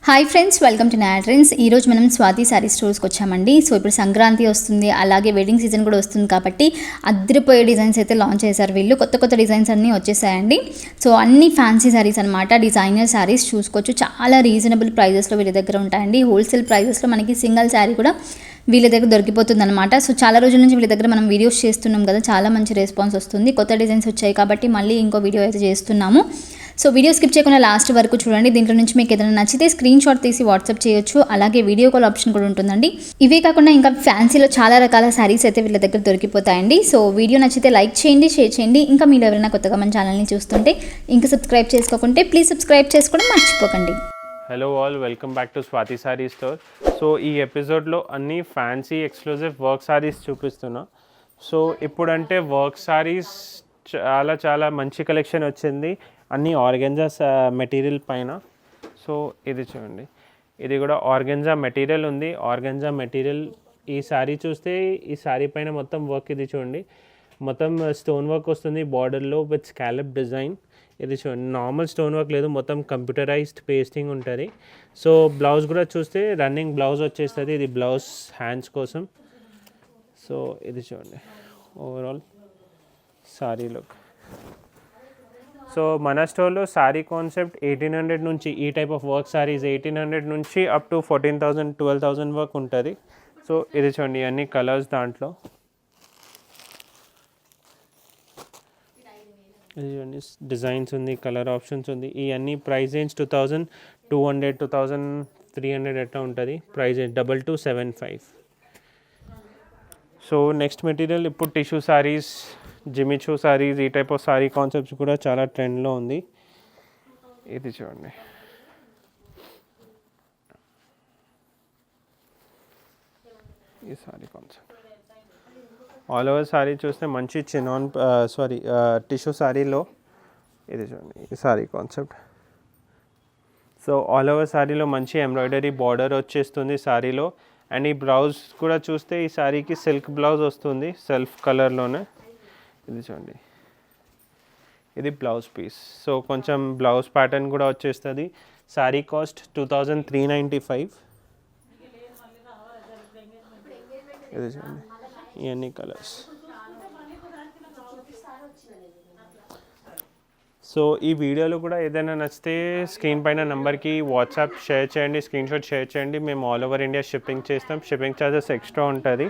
Hi friends, welcome to నాట్రెన్స్. ఈరోజు మనం స్వాతి శారీ స్టోర్స్కి వచ్చామండి. సో ఇప్పుడు సంక్రాంతి వస్తుంది, అలాగే వెడ్డింగ్ సీజన్ కూడా వస్తుంది కాబట్టి అద్దరిపోయే డిజైన్స్ అయితే లాంచ్ చేశారు వీళ్ళు. కొత్త కొత్త డిజైన్స్ అన్నీ వచ్చేసాయండి. సో అన్ని ఫ్యాన్సీ శారీస్ అనమాట, డిజైనర్ శారీస్ చూసుకోవచ్చు. చాలా రీజనబుల్ ప్రైజెస్లో వీళ్ళ దగ్గర ఉంటాయండి. హోల్సేల్ ప్రైజెస్లో మనకి సింగిల్ శారీ కూడా వీళ్ళ దగ్గర దొరికిపోతుంది అనమాట. సో చాలా రోజుల నుంచి వీళ్ళ దగ్గర మనం వీడియోస్ చేస్తున్నాం కదా, చాలా మంచి రెస్పాన్స్ వస్తుంది. కొత్త డిజైన్స్ వచ్చాయి కాబట్టి మళ్ళీ ఇంకో వీడియో అయితే చేస్తున్నాము. సో వీడియో స్కిప్ చేయకుండా లాస్ట్ వరకు చూడండి. దీంట్లో నుంచి మీకు ఏదైనా నచ్చితే స్క్రీన్ షాట్ తీసి వాట్సాప్ చేయొచ్చు. అలాగే వీడియో కాల్ ఆప్షన్ కూడా ఉంటుందండి. ఇవే కాకుండా ఇంకా ఫ్యాన్సీలో చాలా రకాల శారీస్ అయితే వీళ్ళ దగ్గర దొరికిపోతాయండి. సో వీడియో నచ్చితే లైక్ చేయండి, షేర్ చేయండి. ఇంకా మీరు ఎవరైనా కొత్తగా మన ఛానల్ని చూస్తుంటే ఇంకా సబ్స్క్రైబ్ చేసుకోకుంటే ప్లీజ్ సబ్స్క్రైబ్ చేసుకోవడం మర్చిపోకండి. Hello all, welcome back to Swathi sari store. So ఈ ఎపిసోడ్లో అన్ని ఫ్యాన్సీ ఎక్స్క్లూజివ్ వర్క్ శారీస్ చూపిస్తున్నా. సో ఇప్పుడంటే వర్క్ శారీస్ చాలా మంచి కలెక్షన్ వచ్చింది, అన్ని ఆర్గెంజా మెటీరియల్ పైన. సో ఇది చూడండి, ఇది కూడా ఆర్గెంజా మెటీరియల్ ఉంది. ఆర్గెంజా మెటీరియల్ ఈ శారీ చూస్తే ఈ శారీ పైన మొత్తం వర్క్ ఇది చూడండి, మొత్తం స్టోన్ వర్క్ వస్తుంది బార్డర్లో విత్ స్కాలప్ డిజైన్. ఇది చూడండి, నార్మల్ స్టోన్ వర్క్ లేదు, మొత్తం కంప్యూటరైజ్డ్ పేస్టింగ్ ఉంటుంది. సో బ్లౌజ్ కూడా చూస్తే రన్నింగ్ బ్లౌజ్ వచ్చేస్తుంది. ఇది బ్లౌజ్ హ్యాండ్స్ కోసం. సో ఇది చూడండి ఓవరాల్ శారీ లుక్. సో మన స్టోర్లో శారీ కాన్సెప్ట్ 1800 నుంచి ఈ టైప్ ఆఫ్ వర్క్ శారీస్ 1800 నుంచి అప్ టు 14,000 12,000 వరకు ఉంటుంది. సో ఇది చూడండి, అన్ని కలర్స్ దాంట్లో. ఇది చూడండి, డిజైన్స్ ఉంది, కలర్ ఆప్షన్స్ ఉంది. ఈ అన్ని ప్రైస్ రేంజ్ 2200 2300 ఎట్లా ఉంటుంది price range 2275. So next material ఇప్పుడు టిష్యూ శారీస్, జిమిచూ శారీస్, ఈ టైప్ ఆఫ్ శారీ కాన్సెప్ట్స్ కూడా చాలా ట్రెండ్లో ఉంది. ఇది చూడండి, ఈ sari concept all over sari చూస్తే మంచి టిష్యూ శారీలో ఇది చూడండి, ఈ sari concept. So all over శారీలో మంచి ఎంబ్రాయిడరీ బార్డర్ వచ్చేస్తుంది శారీలో. అండ్ ఈ బ్లౌజ్ కూడా చూస్తే ఈ శారీకి సిల్క్ బ్లౌజ్ వస్తుంది సెల్ఫ్ కలర్లోనే. ఇది చూడండి, ఇది బ్లౌజ్ పీస్. సో కొంచెం బ్లౌజ్ ప్యాటర్న్ కూడా వచ్చేస్తుంది. శారీ కాస్ట్ 2395. ఇది చూడండి, ఇవన్నీ కలర్స్. సో ఈ వీడియోలో కూడా ఏదైనా నచ్చితే స్క్రీన్ పైన నెంబర్కి వాట్సాప్ షేర్ చేయండి, స్క్రీన్ షాట్ షేర్ చేయండి. మేము ఆల్ ఓవర్ ఇండియా షిప్పింగ్ చేస్తాం. షిప్పింగ్ ఛార్జెస్ ఎక్స్ట్రా ఉంటుంది.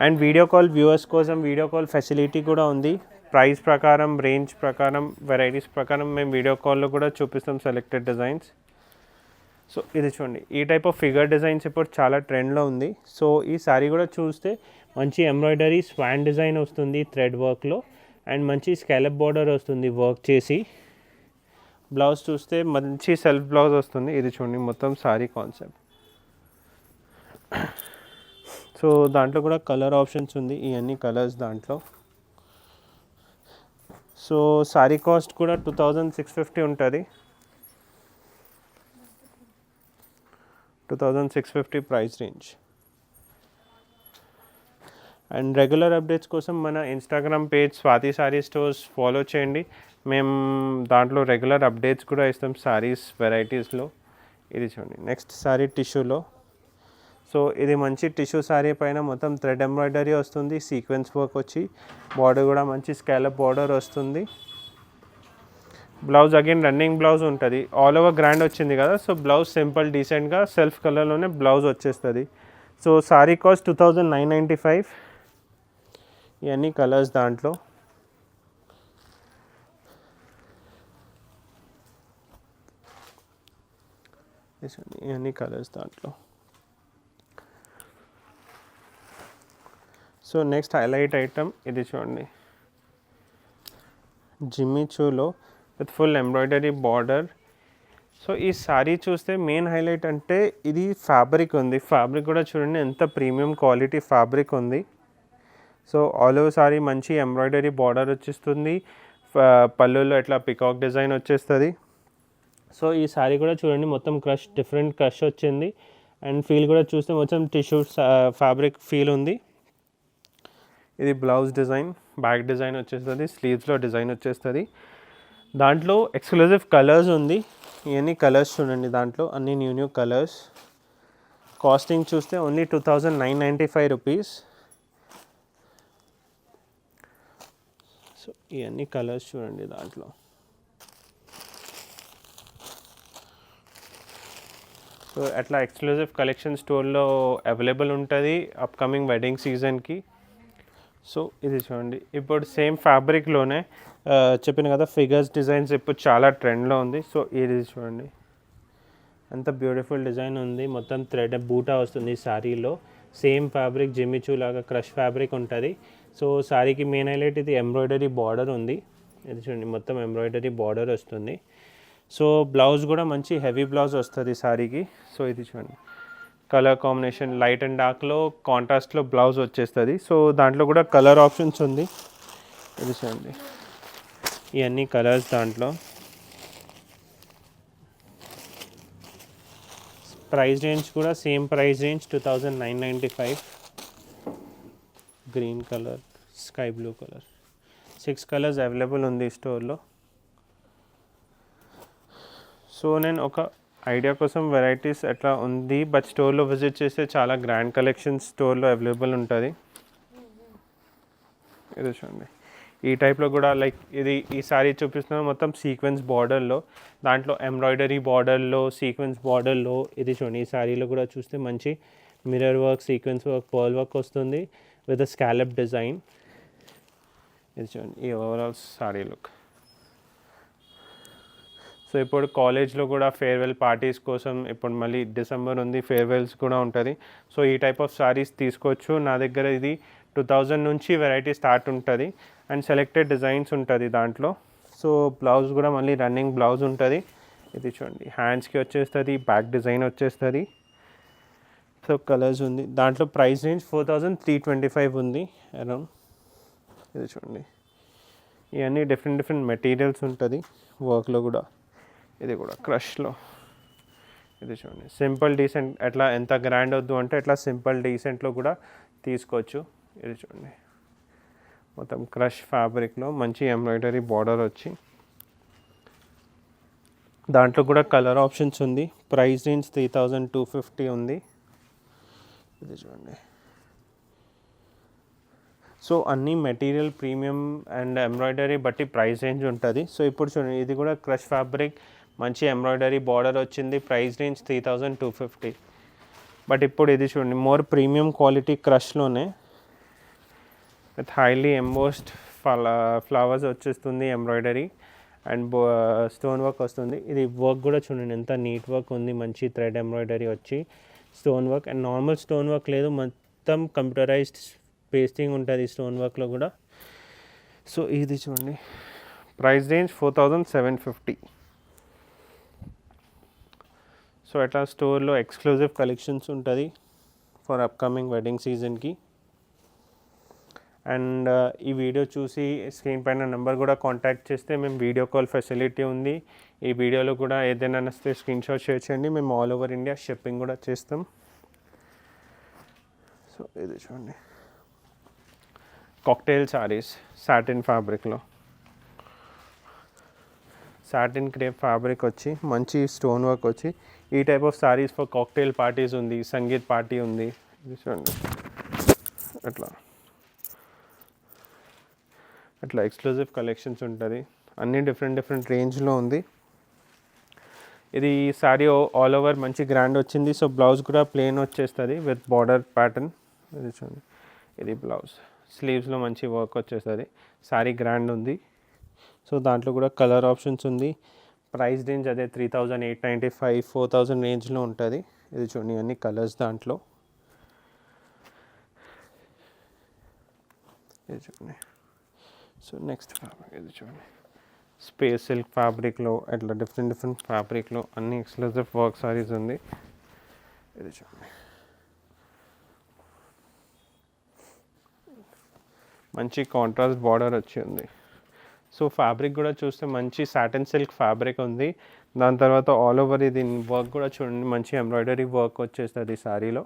అండ్ వీడియో కాల్ వ్యూవర్స్ కోసం వీడియో కాల్ ఫెసిలిటీ కూడా ఉంది. ప్రైస్ ప్రకారం, రేంజ్ ప్రకారం, వెరైటీస్ ప్రకారం మేము వీడియో కాల్లో కూడా చూపిస్తాం సెలెక్టెడ్ డిజైన్స్. సో ఇది చూడండి, ఈ టైప్ ఆఫ్ ఫిగర్ డిజైన్స్ ఇప్పుడు చాలా ట్రెండ్లో ఉంది. సో ఈ శారీ కూడా చూస్తే మంచి ఎంబ్రాయిడరీ స్వాన్ డిజైన్ వస్తుంది థ్రెడ్ వర్క్లో. అండ్ మంచి స్కాలప్ బార్డర్ వస్తుంది వర్క్ చేసి. బ్లౌజ్ చూస్తే మంచి సెల్ఫ్ బ్లౌజ్ వస్తుంది. ఇది చూడండి మొత్తం శారీ కాన్సెప్ట్. సో దాంట్లో కూడా కలర్ ఆప్షన్స్ ఉంది, ఇవన్నీ కలర్స్ దాంట్లో. సో శారీ కాస్ట్ కూడా 2650 ఉంటుంది. 2650 price range. And regular updates కోసం మన Instagram page Swathi sari stores follow చేయండి. మేము దాంట్లో రెగ్యులర్ అప్డేట్స్ కూడా ఇస్తాం శారీస్ వెరైటీస్లో. ఇది చూడండి, నెక్స్ట్ శారీ టిష్యూలో. సో ఇది మంచి టిష్యూ శారీ పైన మొత్తం థ్రెడ్ ఎంబ్రాయిడరీ వస్తుంది, సీక్వెన్స్ వర్క్ వచ్చి బార్డర్ కూడా మంచి స్కాలప్ బార్డర్ వస్తుంది. బ్లౌజ్ అగైన్ రన్నింగ్ బ్లౌజ్ ఉంటుంది. ఆల్ ఓవర్ గ్రాండ్ వచ్చింది కదా, సో బ్లౌజ్ సింపుల్ డీసెంట్గా సెల్ఫ్ కలర్లోనే బ్లౌజ్ వచ్చేస్తుంది. So sari cost 2995. ఇవన్నీ కలర్స్ దాంట్లో. ఇవన్నీ కలర్స్ దాంట్లో. సో నెక్స్ట్ హైలైట్ ఐటమ్ ఇది చూడండి, జిమ్మిచూలో with full embroidery border. So ఈ శారీ చూస్తే మెయిన్ హైలైట్ అంటే ఇది ఫ్యాబ్రిక్ ఉంది. ఫ్యాబ్రిక్ కూడా చూడండి ఎంత ప్రీమియం క్వాలిటీ ఫ్యాబ్రిక్ ఉంది. సో ఆల్ ఓవర్ శారీ మంచి ఎంబ్రాయిడరీ బార్డర్ వచ్చేస్తుంది. పళ్ళులో ఇట్లా పికాక్ డిజైన్ వచ్చేస్తుంది. సో ఈ శారీ కూడా చూడండి మొత్తం డిఫరెంట్ క్రష్ వచ్చింది. అండ్ ఫీల్ కూడా చూస్తే మొత్తం టిష్యూ ఫ్యాబ్రిక్ ఫీల్ ఉంది. ఇది బ్లౌజ్ డిజైన్, బ్యాక్ డిజైన్ వచ్చేస్తుంది, స్లీవ్స్లో డిజైన్ వచ్చేస్తుంది. దాంట్లో ఎక్స్క్లూజివ్ కలర్స్ ఉంది. ఇవన్నీ కలర్స్ చూడండి, దాంట్లో అన్ని న్యూ కలర్స్. కాస్టింగ్ చూస్తే ఓన్లీ 2995 రూపీస్. సో ఇవన్నీ కలర్స్ చూడండి దాంట్లో. సో అట్లా ఎక్స్క్లూజివ్ కలెక్షన్ స్టోర్లో అవైలబుల్ ఉంటుంది అప్కమింగ్ వెడ్డింగ్ సీజన్కి. సో ఇది చూడండి, ఇప్పుడు సేమ్ ఫ్యాబ్రిక్లోనే చెప్పిన కదా ఫిగర్స్ డిజైన్స్ ఇప్పుడు చాలా ట్రెండ్లో ఉంది. సో ఇది చూడండి, అంత బ్యూటిఫుల్ డిజైన్ ఉంది. మొత్తం థ్రెడ్ బూటా వస్తుంది శారీలో. సేమ్ ఫ్యాబ్రిక్ జిమ్మిచూ లాగా క్రష్ ఫ్యాబ్రిక్ ఉంటుంది. సో శారీకి మెయిన్ హైలైట్ ఇది ఎంబ్రాయిడరీ బార్డర్ ఉంది. ఇది చూడండి, మొత్తం ఎంబ్రాయిడరీ బార్డర్ వస్తుంది. సో బ్లౌజ్ కూడా మంచి హెవీ బ్లౌజ్ వస్తుంది శారీకి. సో ఇది చూడండి, కలర్ కాంబినేషన్ లైట్ అండ్ డార్క్లో కాంట్రాస్ట్లో బ్లౌజ్ వచ్చేస్తుంది. సో దాంట్లో కూడా కలర్ ఆప్షన్స్ ఉంది. ఇది చూడండి, ఇవన్నీ కలర్స్ దాంట్లో. ప్రైస్ రేంజ్ కూడా same price range 2995. Green colour, sky blue colour, 6 colours available ఉంది స్టోర్లో. సో నేను ఒక ఐడియా కోసం వెరైటీస్ ఎట్లా ఉంది, బట్ స్టోర్లో విజిట్ చేస్తే చాలా గ్రాండ్ కలెక్షన్స్ స్టోర్లో అవైలబుల్ ఉంటుంది. ఇది చూడండి, ఈ టైప్లో కూడా లైక్ ఇది ఈ సారీ చూపిస్తున్నాను మొత్తం సీక్వెన్స్ బార్డర్లో, దాంట్లో ఎంబ్రాయిడరీ బార్డర్లో సీక్వెన్స్ బార్డర్లో. ఇది చూడండి, ఈ సారీలో కూడా చూస్తే మంచి mirror work, sequence work, pearl work వస్తుంది విత్ స్కాలప్ డిజైన్. ఇది చూడండి, ఈ ఓవరాల్ సారీ లుక్. సో ఇప్పుడు కాలేజ్లో కూడా ఫేర్వెల్ పార్టీస్ కోసం ఇప్పుడు మళ్ళీ డిసెంబర్ ఉంది, ఫేర్వెల్స్ కూడా ఉంటుంది. సో ఈ టైప్ ఆఫ్ సారీస్ తీసుకోవచ్చు. నా దగ్గర ఇది 2000 నుంచి వెరైటీ స్టార్ట్ ఉంటుంది అండ్ సెలెక్టెడ్ డిజైన్స్ ఉంటుంది దాంట్లో. సో బ్లౌజ్ కూడా మళ్ళీ రన్నింగ్ బ్లౌజ్ ఉంటుంది. ఇది చూడండి, హ్యాండ్స్కి వచ్చేస్తుంది, బ్యాక్ డిజైన్ వచ్చేస్తుంది. సో కలర్స్ ఉంది దాంట్లో. ప్రైస్ రేంజ్ 4325 ఉంది అరౌండ్. ఇది చూడండి, ఇవన్నీ డిఫరెంట్ మెటీరియల్స్ ఉంటుంది వర్క్లో కూడా. ఇది కూడా క్రష్లో. ఇది చూడండి, సింపుల్ డీసెంట్, అట్లా ఎంత గ్రాండ్ వద్దు అంటే అట్లా సింపుల్ డీసెంట్లో కూడా తీసుకోవచ్చు. ఇది చూడండి, మొత్తం క్రష్ ఫ్యాబ్రిక్లో మంచి ఎంబ్రాయిడరీ బార్డర్ వచ్చి, దాంట్లో కూడా కలర్ ఆప్షన్స్ ఉంది. ప్రైస్ రేంజ్ 3250 ఉంది. ఇది చూడండి. సో అన్ని మెటీరియల్ ప్రీమియం అండ్ ఎంబ్రాయిడరీ బట్టి ప్రైస్ రేంజ్ ఉంటుంది. సో ఇప్పుడు చూడండి, ఇది కూడా క్రష్ ఫ్యాబ్రిక్, మంచి ఎంబ్రాయిడరీ బార్డర్ వచ్చింది. Price range 3250. బట్ ఇప్పుడు ఇది చూడండి, మోర్ ప్రీమియం క్వాలిటీ క్రష్లోనే విత్ హైలీ ఎంబోస్డ్ ఫ్లవర్స్ వచ్చేస్తుంది, ఎంబ్రాయిడరీ అండ్ స్టోన్ వర్క్ వస్తుంది. ఇది వర్క్ కూడా చూడండి ఎంత నీట్ వర్క్ ఉంది, మంచి థ్రెడ్ ఎంబ్రాయిడరీ వచ్చి stone work. And normal stone work లేదు, మొత్తం కంప్యూటరైజ్డ్ పేస్టింగ్ ఉంటుంది స్టోన్ వర్క్లో కూడా. సో ఇది చూడండి, ప్రైస్ రేంజ్ 4750. సో అట్లా స్టోర్లో ఎక్స్క్లూజివ్ కలెక్షన్స్ ఉంటుంది ఫర్ అప్కమింగ్ వెడ్డింగ్ సీజన్కి. అండ్ ఈ వీడియో చూసి స్క్రీన్ పైన నెంబర్ కూడా కాంటాక్ట్ చేస్తే మేము వీడియో కాల్ ఫెసిలిటీ ఉంది. ఈ వీడియోలో కూడా ఏదైనా నచ్చితే స్క్రీన్ షాట్ షేర్ చేయండి, మేము ఆల్ ఓవర్ ఇండియా షిప్పింగ్ కూడా చేస్తాం. సో ఇది చూడండి, కాక్టైల్ సారీస్ సాటిన్ ఫ్యాబ్రిక్లో, సాటిన్ క్రేప్ ఫ్యాబ్రిక్ వచ్చి మంచి స్టోన్ వర్క్ వచ్చి. ఈ type of saris for cocktail parties ఉంది, సంగీత్ పార్టీ ఉంది. ఇది చూడండి, అట్లా ఎక్స్క్లూజివ్ కలెక్షన్స్ ఉంటుంది. అన్నీ డిఫరెంట్ రేంజ్లో ఉంది. ఇది సారీ ఆల్ ఓవర్ మంచి గ్రాండ్ వచ్చింది. సో బ్లౌజ్ కూడా ప్లెయిన్ వచ్చేస్తుంది విత్ బార్డర్ ప్యాటర్న్. ఇది చూడండి, ఇది బ్లౌజ్, స్లీవ్స్లో మంచి వర్క్ వచ్చేస్తుంది. సారీ గ్రాండ్ ఉంది. సో దాంట్లో కూడా కలర్ ఆప్షన్స్ ఉంది. ప్రైస్ రేంజ్ అదే 3895, 4000 రేంజ్లో ఉంటుంది. ఇది చూడండి, అన్ని కలర్స్ దాంట్లో. ఇది చూడండి. సో నెక్స్ట్ ఫ్యాబ్రిక్ ఇది చూడండి, స్పేస్ సిల్క్ ఫ్యాబ్రిక్లో అట్లా డిఫరెంట్ ఫ్యాబ్రిక్లో అన్ని ఎక్స్క్లూజివ్ వర్క్ సారీస్ ఉంది. ఇది చూడండి, మంచి కాంట్రాస్ట్ బార్డర్ వచ్చి ఉంది. సో ఫ్యాబ్రిక్ కూడా చూస్తే మంచి సాటిన్ సిల్క్ ఫ్యాబ్రిక్ ఉంది. దాని తర్వాత ఆల్ ఓవర్ ఇది వర్క్ కూడా చూడండి, మంచి ఎంబ్రాయిడరీ వర్క్ వచ్చేస్తుంది శారీలో.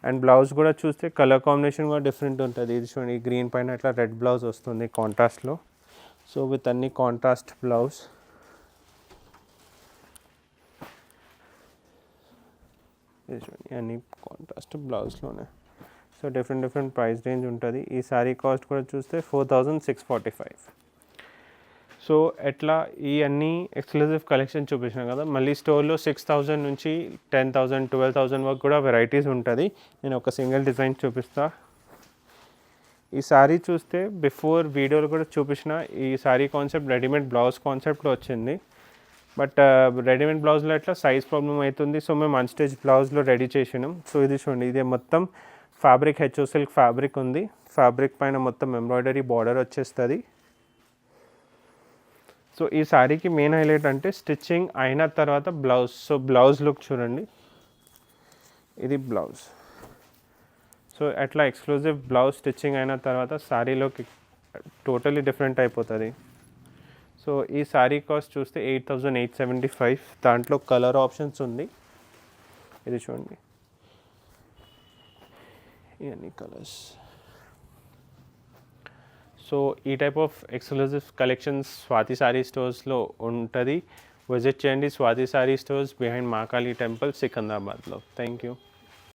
అండ్ బ్లౌజ్ కూడా చూస్తే కలర్ కాంబినేషన్ కూడా డిఫరెంట్ ఉంటుంది. ఇది చూడండి, గ్రీన్ పైన అట్లా రెడ్ బ్లౌజ్ వస్తుంది కాంట్రాస్ట్లో. సో విత్ అన్ని కాంట్రాస్ట్ బ్లౌజ్. ఇది చూడండి అన్ని కాంట్రాస్ట్ బ్లౌజ్లోనే. సో డిఫరెంట్ ప్రైస్ రేంజ్ ఉంటుంది. ఈ శారీ కాస్ట్ కూడా చూస్తే 4645. సో ఎట్లా ఈ అన్ని ఎక్స్క్లూజివ్ కలెక్షన్ చూపించాను కదా, మళ్ళీ స్టోర్లో 6000 నుంచి 10,000 12,000 వరకు కూడా వెరైటీస్ ఉంటుంది. నేను ఒక సింగిల్ డిజైన్ చూపిస్తా. ఈ శారీ చూస్తే బిఫోర్ వీడియోలో కూడా చూపించిన ఈ శారీ కాన్సెప్ట్ రెడీమేడ్ బ్లౌజ్ కాన్సెప్ట్లో వచ్చింది. బట్ రెడీమేడ్ బ్లౌజ్లో ఎట్లా సైజ్ ప్రాబ్లం అవుతుంది. సో మేము అన్ స్టిచ్ బ్లౌజ్లో రెడీ చేసినాం. సో ఇది చూడండి, ఇది మొత్తం ఫ్యాబ్రిక్ హెచ్ఓ సిల్క్ ఫ్యాబ్రిక్ ఉంది. ఫ్యాబ్రిక్ పైన మొత్తం ఎంబ్రాయిడరీ బార్డర్ వచ్చేస్తుంది. సో ఈ శారీకి మెయిన్ హైలైట్ అంటే స్టిచ్చింగ్ అయిన తర్వాత బ్లౌజ్. సో బ్లౌజ్ లుక్ చూడండి, ఇది బ్లౌజ్. సో అట్లా ఎక్స్క్లూజివ్ బ్లౌజ్ స్టిచ్చింగ్ అయిన తర్వాత శారీలోకి టోటలీ డిఫరెంట్ అయిపోతుంది. సో ఈ శారీ కాస్ట్ చూస్తే 8875. దాంట్లో కలర్ ఆప్షన్స్ ఉంది. ఇది చూడండి, ఇవన్నీ కలర్స్. సో ఈ type of exclusive collections Swathi sari స్టోర్స్లో ఉంటుంది. విజిట్ చేయండి Swathi sari stores, behind Mahakali temple, సికింద్రాబాద్లో. Thank you.